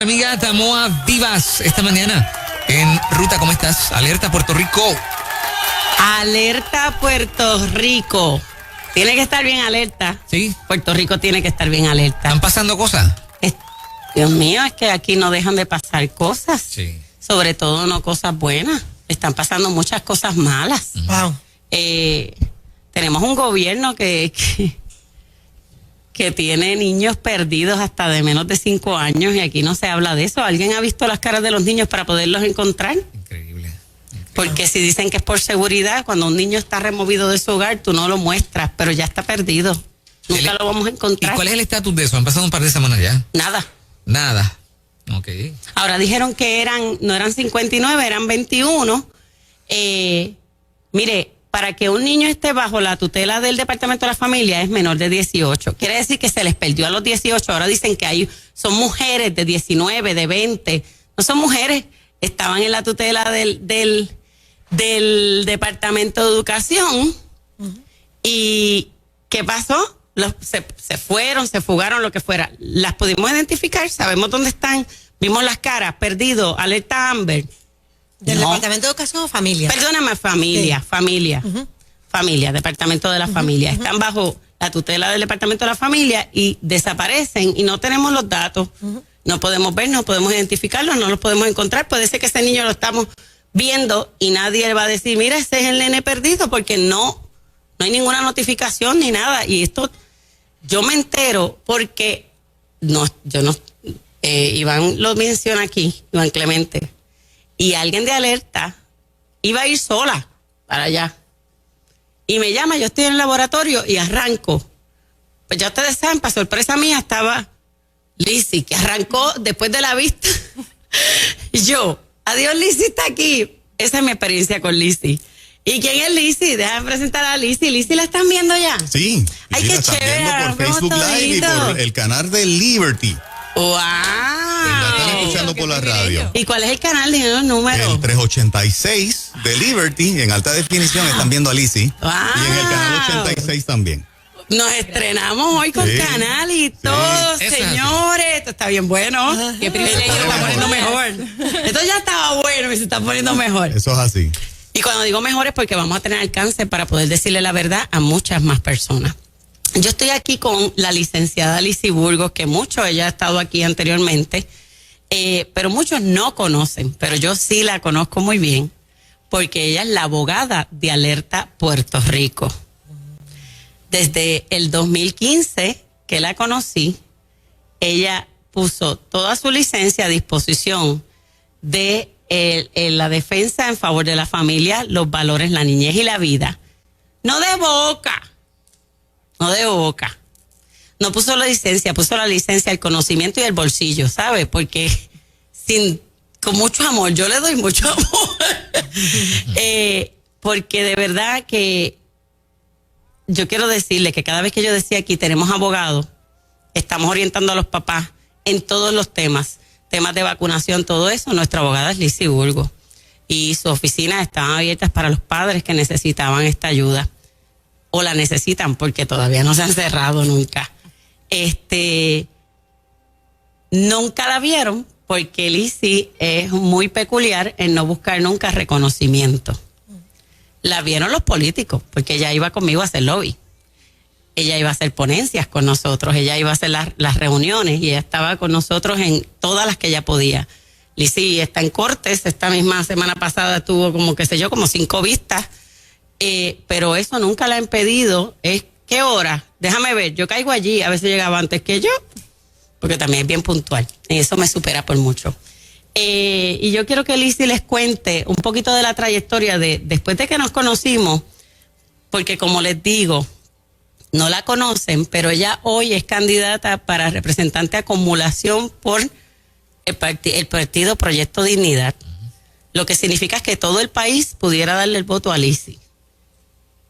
Amiga Tamoa Vivas, esta mañana en Ruta, ¿cómo estás? Alerta Puerto Rico. Alerta Puerto Rico. Tiene que estar bien alerta. Sí. Puerto Rico tiene que estar bien alerta. ¿Están pasando cosas? Dios mío, es que aquí no dejan de pasar cosas. Sí. Sobre todo no cosas buenas. Están pasando muchas cosas malas. Wow. Tenemos un gobierno que tiene niños perdidos hasta de menos de 5 años y aquí no se habla de eso. ¿Alguien ha visto las caras de los niños para poderlos encontrar? Increíble. Porque si dicen que es por seguridad, cuando un niño está removido de su hogar, tú no lo muestras, pero ya está perdido. Nunca lo vamos a ¿Y encontrar. cuál es el estatus de eso? Han pasado un par de semanas ya. Nada. Ok. Ahora dijeron que no eran 59, eran 21. Mire, para que un niño esté bajo la tutela del Departamento de la Familia es menor de 18. Quiere decir que se les perdió a los 18. Ahora dicen que son mujeres de 19, de 20. No son mujeres. Estaban en la tutela del Departamento de Educación. Uh-huh. ¿Y qué pasó? Se fueron, se fugaron, lo que fuera. Las pudimos identificar, sabemos dónde están. Vimos las caras, perdido, alerta Amber. ¿Del Departamento de Educación o Familia? Perdóname, familia. Uh-huh. Familia, Departamento de la Familia. Uh-huh. Están bajo la tutela del Departamento de la Familia y desaparecen y no tenemos los datos. Uh-huh. No podemos ver, no podemos identificarlos, no los podemos encontrar. Puede ser que ese niño lo estamos viendo y nadie le va a decir, mira, ese es el nene perdido, porque no hay ninguna notificación ni nada. Y esto, yo me entero porque Iván lo menciona aquí, Iván Clemente. Y alguien de alerta iba a ir sola para allá. Y me llama, yo estoy en el laboratorio y arranco. Pues ya ustedes saben, para sorpresa mía estaba Lizzy, que arrancó después de la vista. Y yo, adiós, Lizzy está aquí. Esa es mi experiencia con Lizzy. ¿Y quién es Lizzy? Déjame presentar a Lizzy. ¿Lizzy la están viendo ya? Sí. Ay, sí, qué la están chévere. viendo por Facebook Live y por el canal de Liberty. ¡Wow! La están escuchando por la radio. ¿Y cuál es el canal? Dime los números. El 386 de Liberty, en alta definición, están viendo a Lizzy. Wow. Y en el canal 86 también. Nos estrenamos hoy con canal y todo, Sí. Señores. Esto está bien bueno. Qué privilegio, se está poniendo mejor. Esto ya estaba bueno y se está poniendo mejor. Eso es así. Y cuando digo mejor es porque vamos a tener alcance para poder decirle la verdad a muchas más personas. Yo estoy aquí con la licenciada Lizzy Burgos, que ella ha estado aquí anteriormente, pero muchos no conocen, pero yo sí la conozco muy bien, porque ella es la abogada de Alerta Puerto Rico. Desde el 2015 que la conocí, ella puso toda su licencia a disposición de la defensa en favor de la familia, los valores, la niñez y la vida. No de boca. No puso la licencia, puso la licencia, el conocimiento y el bolsillo, ¿sabe? Porque con mucho amor, yo le doy mucho amor. Porque de verdad que yo quiero decirle que cada vez que yo decía aquí tenemos abogados, estamos orientando a los papás en todos los temas de vacunación, todo eso. Nuestra abogada es Lizzy Burgos y sus oficinas estaban abiertas para los padres que necesitaban esta ayuda. O la necesitan porque todavía no se han cerrado nunca. Nunca la vieron porque Lizzy es muy peculiar en no buscar nunca reconocimiento. La vieron los políticos porque ella iba conmigo a hacer lobby. Ella iba a hacer ponencias con nosotros, ella iba a hacer las reuniones y ella estaba con nosotros en todas las que ella podía. Lizzy está en Cortes, esta misma semana pasada tuvo como 5 vistas. Pero eso nunca la ha impedido. ¿Qué hora? Déjame ver, yo caigo allí, a veces llegaba antes que yo, porque también es bien puntual, y eso me supera por mucho. Y yo quiero que Lizzy les cuente un poquito de la trayectoria después de que nos conocimos, porque como les digo, no la conocen, pero ella hoy es candidata para representante de acumulación por el partido Proyecto Dignidad, lo que significa que todo el país pudiera darle el voto a Lizzy.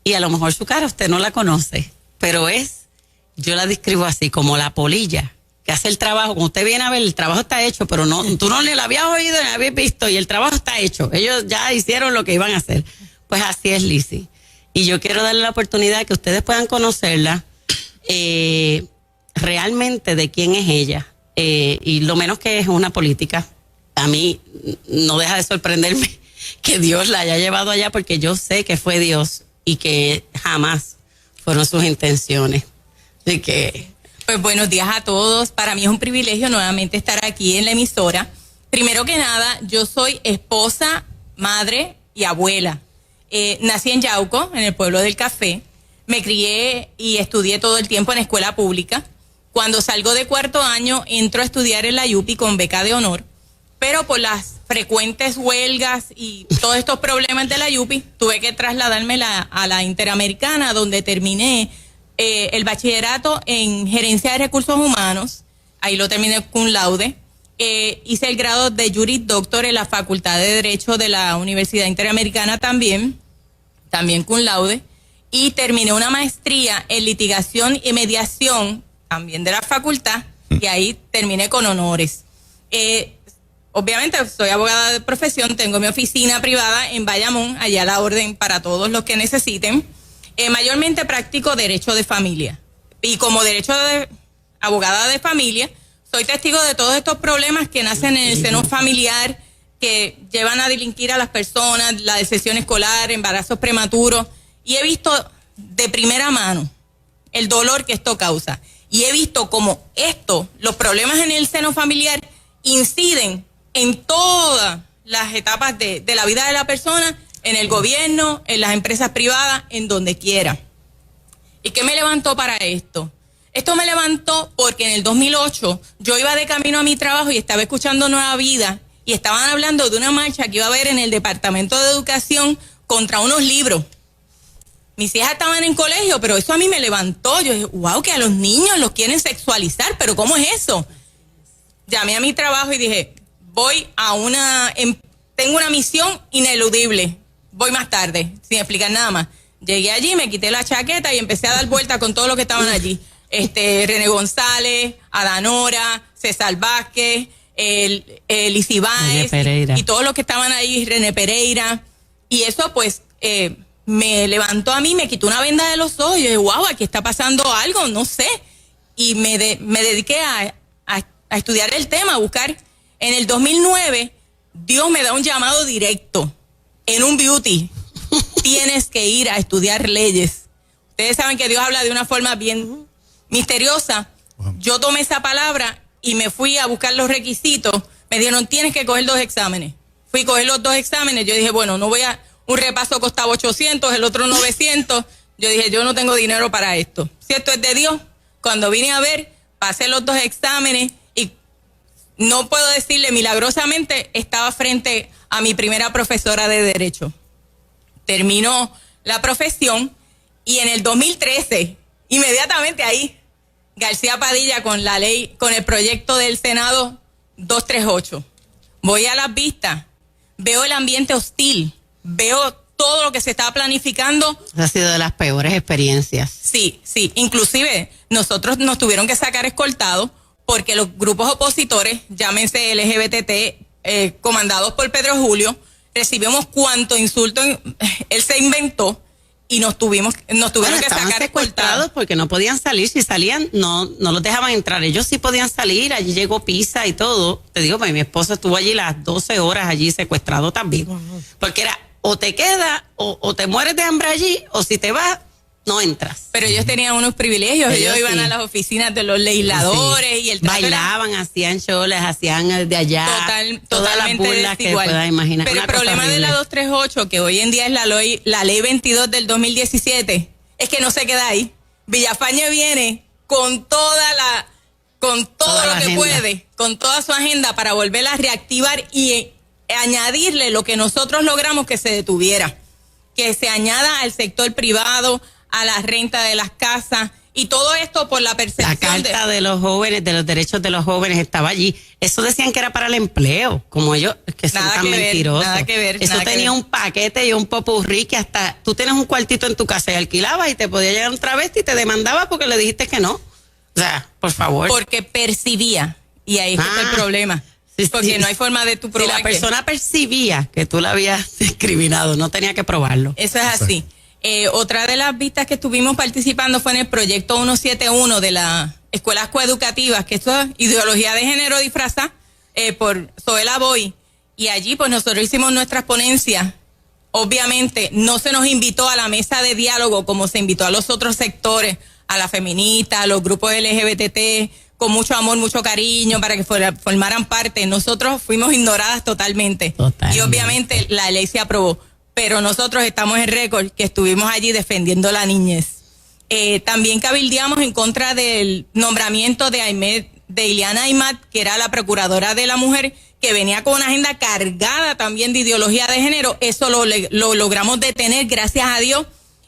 Y a lo mejor su cara usted no la conoce, pero yo la describo así, como la polilla que hace el trabajo. Como usted viene a ver, el trabajo está hecho, pero tú no le la habías oído ni la habías visto y el trabajo está hecho. Ellos ya hicieron lo que iban a hacer. Pues así es Lizzy. Y yo quiero darle la oportunidad que ustedes puedan conocerla realmente de quién es ella. y lo menos que es una política. A mí no deja de sorprenderme que Dios la haya llevado allá, porque yo sé que fue Dios y que jamás fueron sus intenciones. Así que... Pues buenos días a todos. Para mí es un privilegio nuevamente estar aquí en la emisora. Primero que nada, yo soy esposa, madre y abuela. Nací en Yauco, en el pueblo del Café. Me crié y estudié todo el tiempo en escuela pública. Cuando salgo de cuarto año, entro a estudiar en la UPI con beca de honor. Pero por las frecuentes huelgas y todos estos problemas de la UPI, tuve que trasladarme a la Interamericana, donde terminé el bachillerato en gerencia de recursos humanos. Ahí lo terminé cum laude. Hice el grado de Juris Doctor en la Facultad de Derecho de la Universidad Interamericana también cum laude. Y terminé una maestría en litigación y mediación también de la facultad, y ahí terminé con honores. Obviamente soy abogada de profesión, tengo mi oficina privada en Bayamón, allá a la orden para todos los que necesiten. Mayormente practico derecho de familia, y como abogada de familia, soy testigo de todos estos problemas que nacen en el seno familiar, que llevan a delinquir a las personas, la deserción escolar, embarazos prematuros, y he visto de primera mano el dolor que esto causa, y he visto cómo los problemas en el seno familiar inciden en todas las etapas de la vida de la persona, en el gobierno, en las empresas privadas, en donde quiera. ¿Y qué me levantó para esto? Esto me levantó porque en el 2008 yo iba de camino a mi trabajo y estaba escuchando Nueva Vida, y estaban hablando de una marcha que iba a haber en el Departamento de Educación contra unos libros. Mis hijas estaban en colegio, pero eso a mí me levantó. Yo dije, wow, que a los niños los quieren sexualizar, pero ¿cómo es eso? Llamé a mi trabajo y dije, tengo una misión ineludible, voy más tarde, sin explicar nada más. Llegué allí, me quité la chaqueta y empecé a dar vuelta con todos los que estaban allí. René González, Adanora, César Vázquez, Lizy Báez, y todos los que estaban ahí, René Pereira. Y eso pues me levantó a mí, me quitó una venda de los ojos. Y yo dije, wow, aquí está pasando algo, no sé. Y me dediqué a estudiar el tema, a buscar. En el 2009, Dios me da un llamado directo en un beauty. Tienes que ir a estudiar leyes. Ustedes saben que Dios habla de una forma bien misteriosa. Yo tomé esa palabra y me fui a buscar los requisitos. Me dijeron, tienes que coger 2 exámenes. Fui a coger los 2 exámenes. Yo dije, bueno, un repaso costaba 800, el otro 900. Yo dije, yo no tengo dinero para esto. Si esto es de Dios, cuando vine a ver, pasé los 2 exámenes y no puedo decirle, milagrosamente estaba frente a mi primera profesora de Derecho. Terminó la profesión y en el 2013, inmediatamente ahí, García Padilla con la ley, con el proyecto del Senado 238. Voy a las vistas, veo el ambiente hostil, veo todo lo que se estaba planificando. Ha sido de las peores experiencias. Sí, inclusive nosotros nos tuvieron que sacar escoltados porque los grupos opositores, llámense LGBT, comandados por Pedro Julio, recibimos cuanto insulto él se inventó y nos tuvieron que sacar escoltados porque no podían salir. Si salían, no los dejaban entrar. Ellos sí podían salir. Allí llegó Pisa y todo. Te digo, pues mi esposo estuvo allí las 12 horas allí secuestrado también. Porque era o te quedas o te mueres de hambre allí, o si te vas, no entras. Pero ellos tenían unos privilegios. Ellos iban a las oficinas de los legisladores y el bailaban, hacían shows, hacían de allá todas las burlas que puedas imaginar. Pero el problema de la 238, que hoy en día es la ley 22 del 2017, es que no se queda ahí. Villafañe viene con todo lo que puede, con toda su agenda para volverla a reactivar y añadirle lo que nosotros logramos que se detuviera, que se añada al sector privado, a la renta de las casas, y todo esto por la percepción. La carta de los jóvenes, de los derechos de los jóvenes, estaba allí. Eso decían que era para el empleo, como ellos, que son tan mentirosos. Nada que ver. Eso tenía un paquete y un popurrí que hasta tú tienes un cuartito en tu casa y alquilabas y te podía llegar un travesti y te demandaba porque le dijiste que no. O sea, por favor. Porque percibía, y ahí está el problema. Porque no hay forma de tu probar. Si la persona percibía que tú la habías discriminado, no tenía que probarlo. Eso es así. Otra de las vistas que estuvimos participando fue en el proyecto 171 de la escuelas coeducativas, que esto es ideología de género disfrazada por Zoela Boy, y allí pues nosotros hicimos nuestras ponencias. Obviamente no se nos invitó a la mesa de diálogo como se invitó a los otros sectores, a la feminista, a los grupos LGBT, con mucho amor, mucho cariño, para que formaran parte. Nosotros fuimos ignoradas totalmente. Y obviamente la ley se aprobó, pero nosotros estamos en récord que estuvimos allí defendiendo la niñez. También cabildeamos en contra del nombramiento de Ileana Aymat, que era la procuradora de la mujer, que venía con una agenda cargada también de ideología de género. Eso lo logramos detener, gracias a Dios.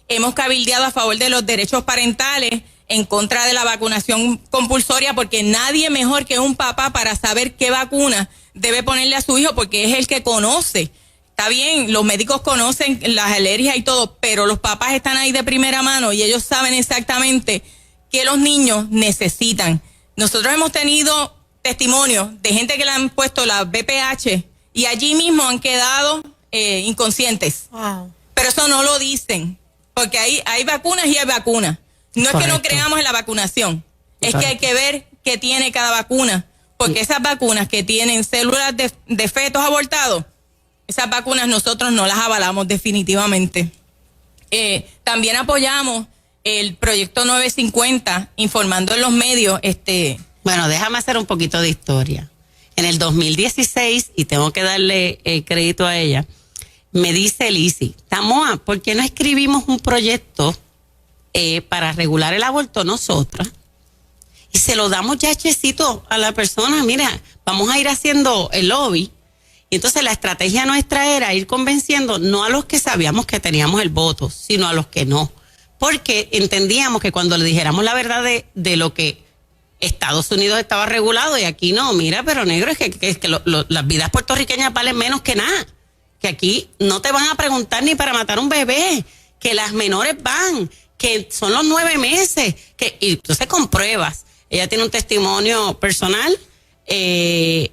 Hemos cabildeado a favor de los derechos parentales, en contra de la vacunación compulsoria, porque nadie mejor que un papá para saber qué vacuna debe ponerle a su hijo, porque es el que conoce. Está bien, los médicos conocen las alergias y todo, pero los papás están ahí de primera mano y ellos saben exactamente qué los niños necesitan. Nosotros hemos tenido testimonios de gente que le han puesto la BPH y allí mismo han quedado inconscientes. Wow. Pero eso no lo dicen, porque hay vacunas y hay vacunas. No es que no creamos en la vacunación, es que hay que ver qué tiene cada vacuna, porque esas vacunas que tienen células de fetos abortados, esas vacunas nosotros no las avalamos definitivamente. También apoyamos el proyecto 950, informando en los medios. Bueno, déjame hacer un poquito de historia. En el 2016, y tengo que darle crédito a ella, me dice Lizzy, Tamoa, ¿por qué no escribimos un proyecto para regular el aborto nosotras? Y se lo damos ya hechecito a la persona. Mira, vamos a ir haciendo el lobby. Y entonces la estrategia nuestra era ir convenciendo no a los que sabíamos que teníamos el voto, sino a los que no. Porque entendíamos que cuando le dijéramos la verdad de lo que Estados Unidos estaba regulado y aquí no, mira, pero negro, es que las vidas puertorriqueñas valen menos que nada. Que aquí no te van a preguntar ni para matar un bebé, que las menores van, que son los 9 meses, y entonces con pruebas. Ella tiene un testimonio personal,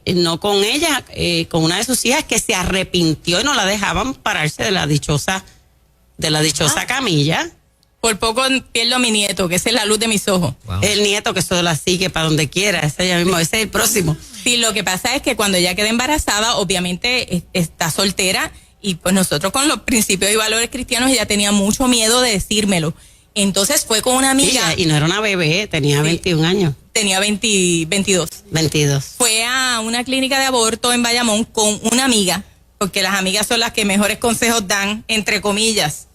no con ella, con una de sus hijas que se arrepintió y no la dejaban pararse de la dichosa camilla. Por poco pierdo a mi nieto, que esa es la luz de mis ojos. Wow. El nieto que solo la sigue para donde quiera, ese es el próximo. Sí, lo que pasa es que cuando ella queda embarazada, obviamente está soltera, y pues nosotros con los principios y valores cristianos, ella tenía mucho miedo de decírmelo. Entonces fue con una amiga. Sí, y no era una bebé, tenía 21 años. Tenía 22. 22. Fue a una clínica de aborto en Bayamón con una amiga, porque las amigas son las que mejores consejos dan, entre comillas.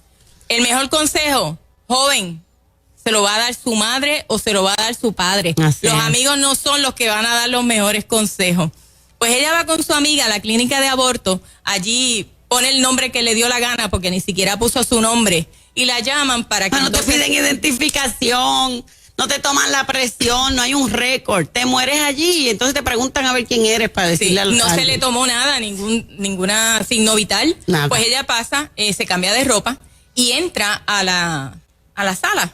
El mejor consejo, joven, se lo va a dar su madre o se lo va a dar su padre. Así los es. amigos no son los que van a dar los mejores consejos. Pues ella va con su amiga a la clínica de aborto, allí pone el nombre que le dio la gana, porque ni siquiera puso su nombre, y la llaman para que... No te piden identificación, no te toman la presión, no hay un récord, te mueres allí y entonces te preguntan a ver quién eres para Sí, decirle al no se le tomó nada, ninguna signo vital. Nada. Pues ella pasa, se cambia de ropa y entra a la sala.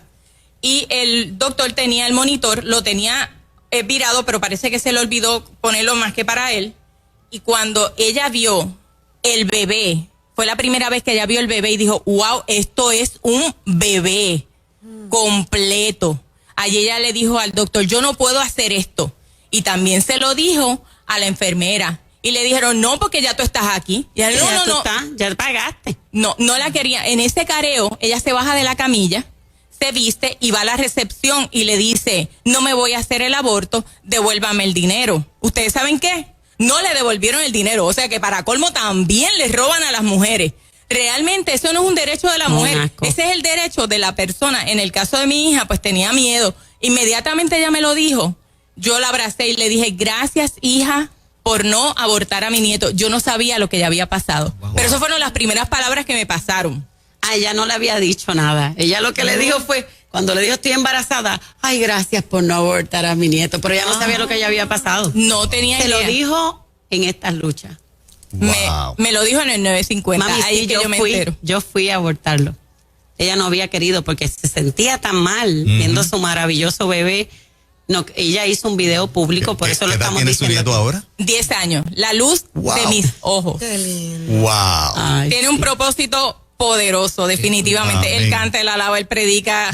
Y el doctor tenía el monitor, lo tenía virado, pero parece que se le olvidó ponerlo más que para él. Y cuando ella vio el bebé, fue la primera vez que ella vio el bebé y dijo, wow, esto es un bebé completo. Allí ella le dijo al doctor, yo no puedo hacer esto. Y también se lo dijo a la enfermera. Y le dijeron, no, porque ya tú estás aquí. Y ella, no. Ya pagaste. No la quería. En ese careo, ella se baja de la camilla, se viste y va a la recepción y le dice, no me voy a hacer el aborto, devuélvame el dinero. ¿Ustedes saben qué? No le devolvieron el dinero. O sea que para colmo también les roban a las mujeres. Realmente eso no es un derecho de la mujer. Asco. Ese es el derecho de la persona. En el caso de mi hija, pues tenía miedo. Inmediatamente ella me lo dijo. Yo la abracé y le dije, gracias, hija, por no abortar a mi nieto. Yo no sabía lo que ya había pasado. Wow. Pero esas fueron las primeras palabras que me pasaron. A ella no le había dicho nada. Ella lo que le dijo fue, cuando le dijo estoy embarazada, ay, gracias por no abortar a mi nieto. Pero ella no sabía lo que ya había pasado. No tenía Se idea. lo dijo en estas luchas. Wow. Me lo dijo en el 950. Mami, Ahí sí, que yo me entero. yo fui a abortarlo. Ella no había querido porque se sentía tan mal viendo su maravilloso bebé. No, ella hizo un video público, por eso lo ¿Qué edad estamos tiene su diciendo. nieto ahora? 10 años. La luz Wow. de mis ojos. Qué lindo. Wow. Ay, Tiene un propósito poderoso, definitivamente. Amén. Él canta, él alaba, él predica.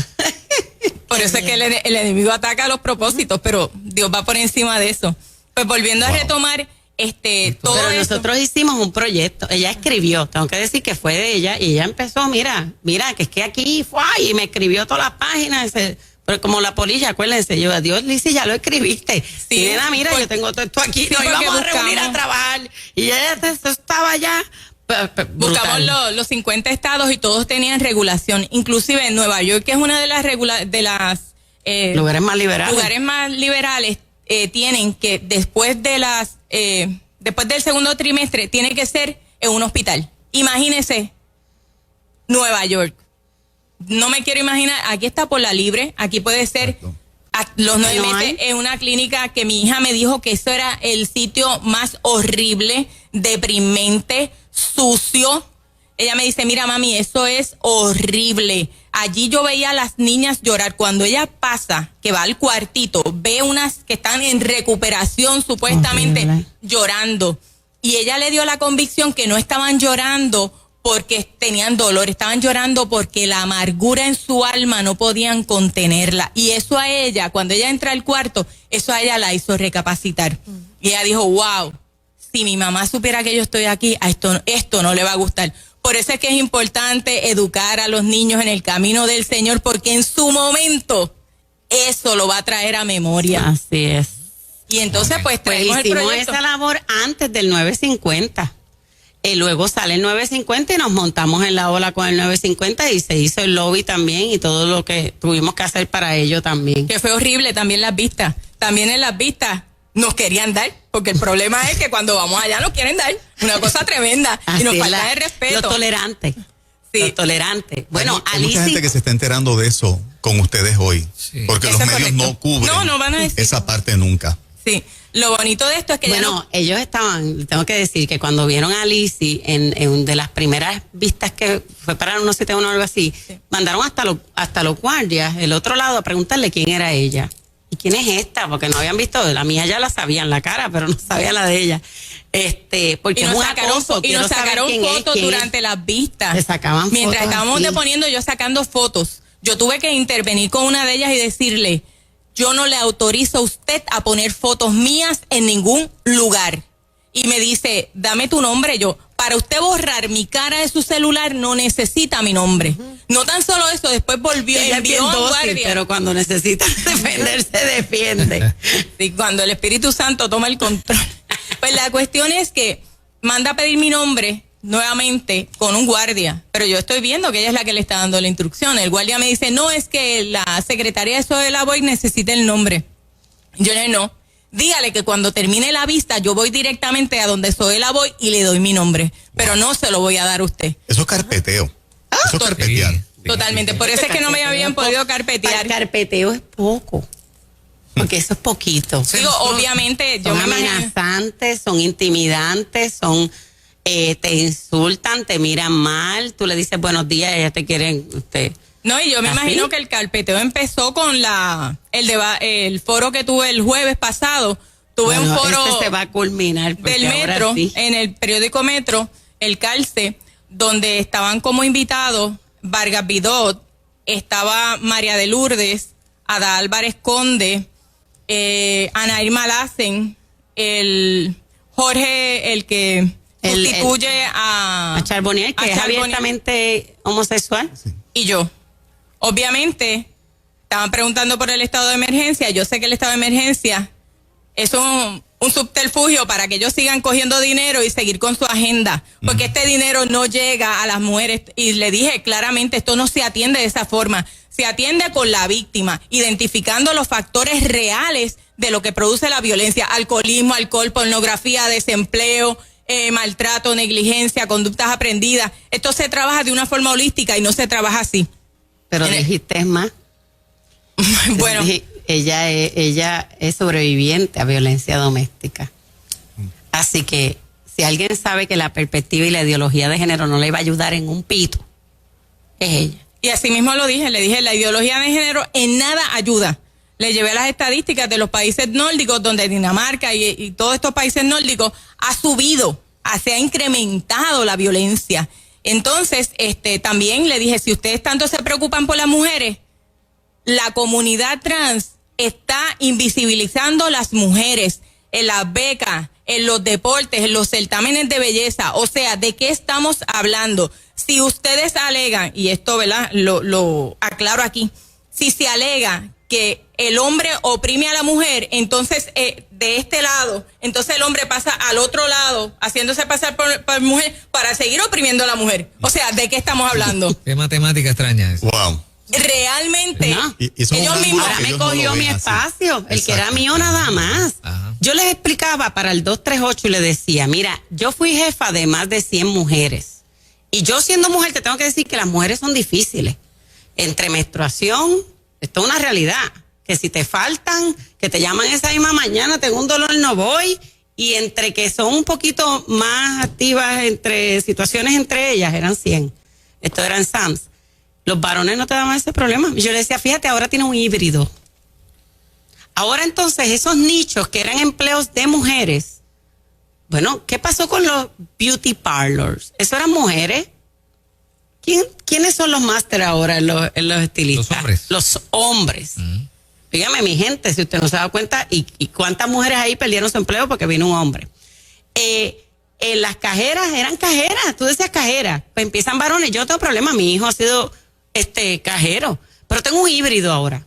Por eso es que el enemigo ataca a los propósitos, pero Dios va por encima de eso. Pues volviendo a retomar, todo pero eso. nosotros hicimos un proyecto, ella escribió, tengo que decir que fue de ella, y ella empezó, mira, que es que aquí fue, y me escribió todas las páginas, pero como la polilla, acuérdense, yo, adiós, Lizzy, ya lo escribiste. Sí, Y nena, mira, pues, yo tengo todo esto aquí, sí, nos porque íbamos a reunir a buscamos- trabajar, y ella estaba ya. Buscamos los 50 estados y todos tenían regulación, inclusive en Nueva York, que es una de las Lugares más liberales. lugares más liberales, tienen que después del segundo trimestre tiene que ser en un hospital. Imagínese Nueva York. No me quiero imaginar, aquí está por la libre, aquí puede ser Exacto. los 9 No meses hay. en una clínica que mi hija me dijo que eso era el sitio más horrible, deprimente, sucio. Ella me dice, mira mami, eso es horrible. Allí yo veía a las niñas llorar. Cuando ella pasa, que va al cuartito, ve unas que están en recuperación supuestamente Horrible. llorando. Y ella le dio la convicción que no estaban llorando porque tenían dolor, estaban llorando porque la amargura en su alma no podían contenerla. Y eso a ella, cuando ella entra al cuarto, eso a ella la hizo recapacitar. Y ella dijo, wow, si mi mamá supiera que yo estoy aquí, a esto no le va a gustar. Por eso es que es importante educar a los niños en el camino del Señor, porque en su momento eso lo va a traer a memoria. Así es. Y entonces pues Pues traemos el hicimos proyecto. esa labor antes del 950. Y luego sale el 950 y nos montamos en la ola con el 950 y se hizo el lobby también y todo lo que tuvimos que hacer para ello también. Que fue horrible también las vistas. También en las vistas nos querían dar, porque el problema es que cuando vamos allá nos quieren dar. Una cosa tremenda. Y nos Así es falta el respeto. Lo tolerante. Sí. Lo tolerante. Bueno, Hay mucha gente que Alicia, se está enterando de eso con ustedes hoy. Sí. Porque Eso los es medios correcto. no cubren No van a decir. esa parte nunca. Sí. Lo bonito de esto es que ya bueno, ellos estaban, tengo que decir que cuando vieron a Lizzy en de las primeras vistas que fue para 171 o algo así, mandaron hasta los guardias, el otro lado, a preguntarle quién era ella. ¿Y quién es esta? Porque no habían visto, la mía ya la sabían la cara, pero no sabían la de ella. Porque y es nos un sacaron, acoso, y quiero nos saber sacaron quién es, fotos quién es. durante las vistas. Le sacaban Mientras fotos estábamos así. deponiendo, yo sacando fotos. Yo tuve que intervenir con una de ellas y decirle, yo no le autorizo a usted a poner fotos mías en ningún lugar. Y me dice, dame tu nombre. Yo, para usted borrar mi cara de su celular, no necesita mi nombre. No tan solo eso, después volvió y Ella es bien envió a un dócil, guardia. pero cuando necesita defenderse, defiende. Sí, cuando el Espíritu Santo toma el control. Pues la cuestión es que manda a pedir mi nombre nuevamente con un guardia, pero yo estoy viendo que ella es la que le está dando la instrucción. El guardia me dice, no, es que la secretaria de Zoela Boy necesita el nombre. Yo le digo, no, dígale que cuando termine la vista yo voy directamente a donde Zoela Boy y le doy mi nombre, pero no se lo voy a dar a usted. Eso es carpeteo. Eso es carpetear. Sí. Totalmente, por eso es que no me habían podido carpetear. El carpeteo es poco, porque eso es poquito. Digo, obviamente, yo Son me imagino. amenazantes, son intimidantes, son te insultan, te miran mal, tú le dices buenos días, ellas te quieren, No, y yo me ¿Así? imagino que el carpeteo empezó con el foro que tuve el jueves pasado. Tuve un foro este se va a culminar porque del ahora Metro, sí. en el periódico Metro, el Calce, donde estaban como invitados Vargas Vidot, estaba María de Lourdes, Ada Álvarez Conde, Ana Irma Lassen, el Jorge, el que sustituye a Charbonnier, que a es Charbonnier. abiertamente homosexual. Y yo. Obviamente, estaban preguntando por el estado de emergencia. Yo sé que el estado de emergencia es un subterfugio para que ellos sigan cogiendo dinero y seguir con su agenda. Porque este dinero no llega a las mujeres. Y le dije claramente, esto no se atiende de esa forma. Se atiende con la víctima, identificando los factores reales de lo que produce la violencia. Alcoholismo, alcohol, pornografía, desempleo, maltrato, negligencia, conductas aprendidas. Esto se trabaja de una forma holística y no se trabaja así. Pero dijiste más. Bueno, Ella es sobreviviente a violencia doméstica. Así que si alguien sabe que la perspectiva y la ideología de género no le va a ayudar en un pito, es ella. y así mismo lo dije, le dije, la ideología de género en nada ayuda. Le llevé las estadísticas de los países nórdicos, donde Dinamarca y todos estos países nórdicos ha subido, se ha incrementado la violencia. Entonces, también le dije, si ustedes tanto se preocupan por las mujeres, la comunidad trans está invisibilizando a las mujeres en las becas, en los deportes, en los certámenes de belleza. O sea, ¿de qué estamos hablando? Si ustedes alegan, y esto, ¿verdad?, lo aclaro aquí, si se alega que el hombre oprime a la mujer, entonces de este lado, entonces el hombre pasa al otro lado, haciéndose pasar por mujer para seguir oprimiendo a la mujer. O sea, ¿de qué estamos hablando? Qué matemática extraña es. Wow. Realmente, No. Y son ellos unas mismos. Ahora me ellos no lo cogió ven mi así. espacio, el que era Exacto. mío nada más. Ajá. Yo les explicaba para el 238 y le decía, mira, yo fui jefa de más de 100 mujeres. Y yo siendo mujer te tengo que decir que las mujeres son difíciles. Entre menstruación, esto es una realidad. Que si te faltan, que te llaman esa misma mañana, tengo un dolor, no voy. Y entre que son un poquito más activas entre situaciones entre ellas, eran 100. Esto eran SAMS. Los varones no te daban ese problema. Yo le decía, fíjate, ahora tiene un híbrido. Ahora entonces esos nichos que eran empleos de mujeres, bueno, ¿qué pasó con los beauty parlors? ¿Eso eran mujeres? ¿Quiénes son los máster ahora en los estilistas? Los hombres. Los hombres. Dígame, mi gente, si usted no se ha dado cuenta, y cuántas mujeres ahí perdieron su empleo porque vino un hombre. Las cajeras eran cajeras, tú decías cajera, pues empiezan varones. Yo no tengo problema, mi hijo ha sido cajero, pero tengo un híbrido ahora.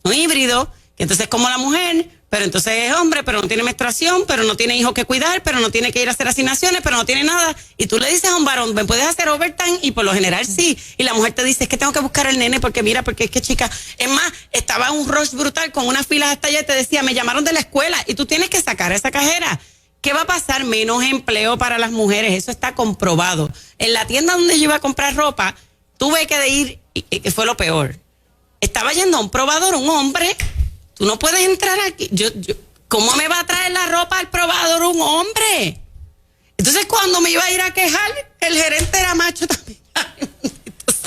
Un híbrido, que entonces es como la mujer, pero entonces es hombre, pero no tiene menstruación, pero no tiene hijos que cuidar, pero no tiene que ir a hacer asignaciones, pero no tiene nada. Y tú le dices a un varón, ¿me puedes hacer overtime? Y por lo general sí. Y la mujer te dice, es que tengo que buscar al nene porque mira, porque es que chica. Es más, estaba un rush brutal con unas filas hasta allá y te decía, me llamaron de la escuela y tú tienes que sacar a esa cajera. ¿Qué va a pasar? Menos empleo para las mujeres, eso está comprobado. En la tienda donde yo iba a comprar ropa, tuve que ir, y fue lo peor. Estaba yendo a un probador, un hombre. Tú no puedes entrar aquí. ¿Cómo me va a traer la ropa al probador un hombre? Entonces, cuando me iba a ir a quejar, el gerente era macho también.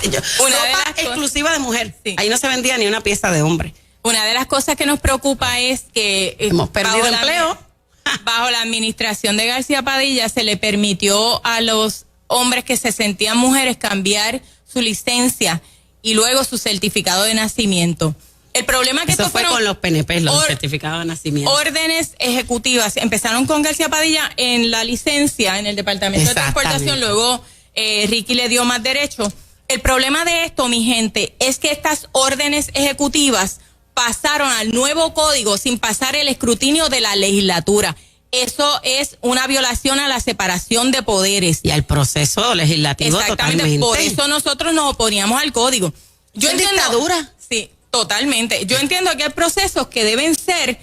Entonces, ropa exclusiva de mujer. Sí. Ahí no se vendía ni una pieza de hombre. Una de las cosas que nos preocupa es que hemos perdido empleo. Bajo la administración de García Padilla se le permitió a los hombres que se sentían mujeres cambiar su licencia y luego su certificado de nacimiento. El problema es que eso fue con los PNP, los certificados de nacimiento. Órdenes ejecutivas empezaron con García Padilla en la licencia, en el Departamento de Transportación, luego Ricky le dio más derecho. El problema de esto, mi gente, es que estas órdenes ejecutivas pasaron al nuevo código sin pasar el escrutinio de la legislatura. Eso es una violación a la separación de poderes. Y al proceso legislativo. Exactamente, totalmente. Por eso nosotros nos oponíamos al código. Yo entiendo, dictadura. Sí, totalmente. Yo entiendo que hay procesos que deben ser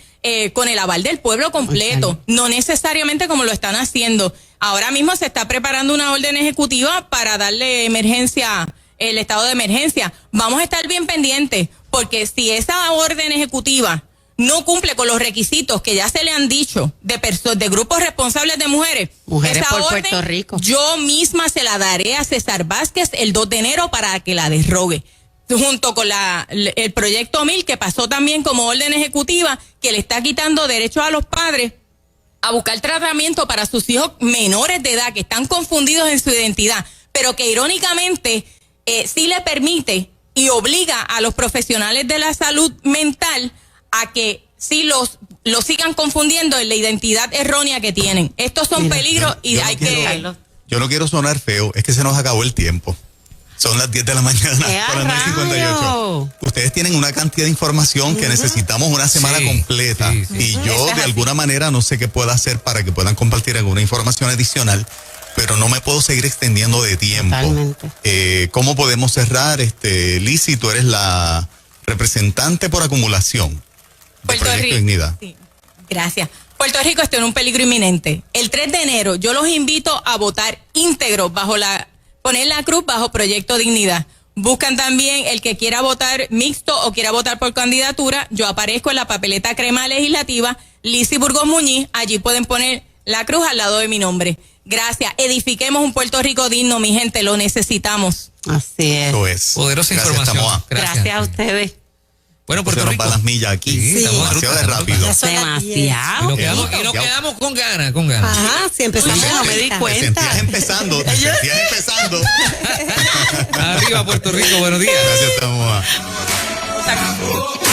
con el aval del pueblo completo, no necesariamente como lo están haciendo. Ahora mismo se está preparando una orden ejecutiva para darle emergencia, el estado de emergencia. Vamos a estar bien pendientes, porque si esa orden ejecutiva no cumple con los requisitos que ya se le han dicho de grupos responsables de mujeres esa por orden, Puerto Rico. Yo misma se la daré a César Vázquez el 2 de enero para que la derrogue, junto con el proyecto 1000 que pasó también como orden ejecutiva, que le está quitando derechos a los padres a buscar tratamiento para sus hijos menores de edad que están confundidos en su identidad, pero que irónicamente sí le permite y obliga a los profesionales de la salud mental a que sí los sigan confundiendo en la identidad errónea que tienen. Estos son peligros y hay que... Yo no quiero sonar feo, es que se nos acabó el tiempo. Son las 10 de la mañana para las 9:58. Ustedes tienen una cantidad de información que necesitamos una semana completa. Y yo de alguna manera no sé qué puedo hacer para que puedan compartir alguna información adicional, pero no me puedo seguir extendiendo de tiempo. Totalmente. ¿Cómo podemos cerrar? Lizzy, tú eres la representante por acumulación de Puerto Proyecto Rico. Dignidad. Sí, gracias. Puerto Rico está en un peligro inminente. El 3 de enero yo los invito a votar íntegro poner la cruz bajo Proyecto Dignidad. Buscan también el que quiera votar mixto o quiera votar por candidatura. Yo aparezco en la papeleta crema legislativa, Lizzy Burgos Muñiz. Allí pueden poner la cruz al lado de mi nombre. Gracias. Edifiquemos un Puerto Rico digno, mi gente. Lo necesitamos. Así es. Eso es. Poderosa Gracias, información. Tamoa. Gracias a ustedes. Bueno, Puerto Se nos Rico. van las millas aquí. Sí, estamos en demasiado ruta, de rápido. Demasiado. Y nos quedamos con ganas, con ganas. Ajá, si empezamos. Oye, no me di Te cuenta. sentías empezando, te sentías empezando. Arriba, Puerto Rico, buenos días. Gracias, Tamoa. Exacto.